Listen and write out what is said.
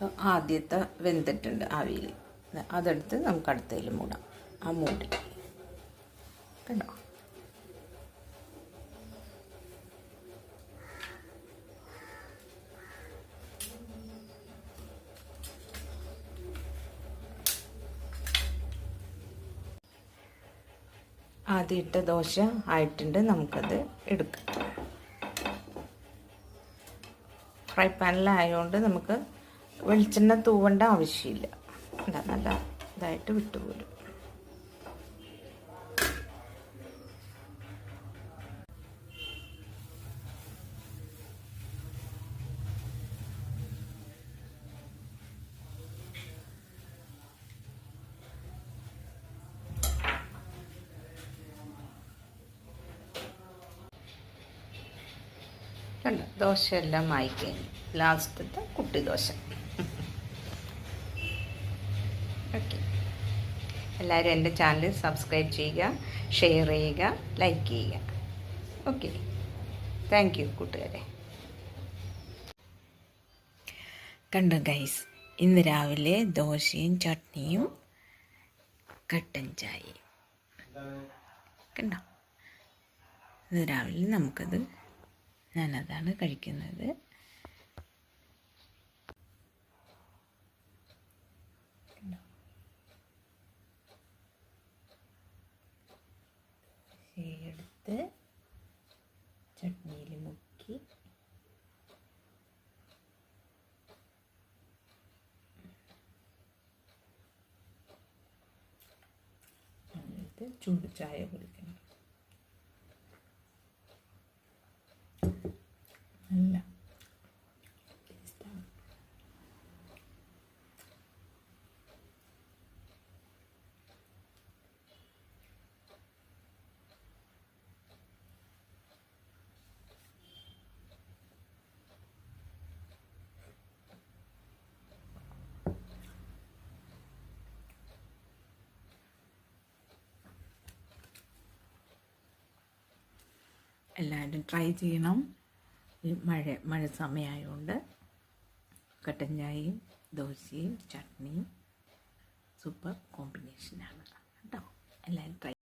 അപ്പോൾ ആദ്യത്തെ വെന്തിട്ടുണ്ട് ആവിയിൽ. അതെടുത്ത് നമുക്ക് അടുത്തതിൽ മൂടാം. ആ മൂടി കണ്ടോ. ആദ്യം ഇട്ട ദോശ ആയിട്ടുണ്ട്. നമുക്കത് എടുക്കാം. ഫ്രൈ പാനിലായതുകൊണ്ട് നമുക്ക് വെളിച്ചെണ്ണ തൂവേണ്ട ആവശ്യമില്ല. നല്ല ഇതായിട്ട് വിട്ടുപോരും. കണ്ടോ, ദോശയെല്ലാം ആയിക്കഴിഞ്ഞു. ലാസ്റ്റത്തെ കുട്ടി ദോശ. ഓക്കെ, എല്ലാവരും എൻ്റെ ചാനൽ സബ്സ്ക്രൈബ് ചെയ്യുക, ഷെയർ ചെയ്യുക, ലൈക്ക് ചെയ്യുക. ഓക്കെ, താങ്ക് യു കൂട്ടുകാരെ. കണ്ടോ ഗൈസ്, ഇന്ന് രാവിലെ ദോശയും ചട്നിയും കട്ടൻ ചായയും. കണ്ടോ, ഇന്ന് രാവിലെ നമുക്കത് ഞാനതാണ് കഴിക്കുന്നത്. എടുത്ത് ചട്നിയിൽ മുക്കി എന്നിട്ട് ചൂട് ചായ കുടിക്കണം. നല്ല ടേസ്റ്റാണ്. എല്ലാവരും ട്രൈ ചെയ്യണം. മഴ സമയമായതുകൊണ്ട് കട്ടൻ ചായയും ദോശയും ചട്നിയും സൂപ്പർ കോമ്പിനേഷനാണ് കേട്ടോ. എല്ലാവരും ട്രൈ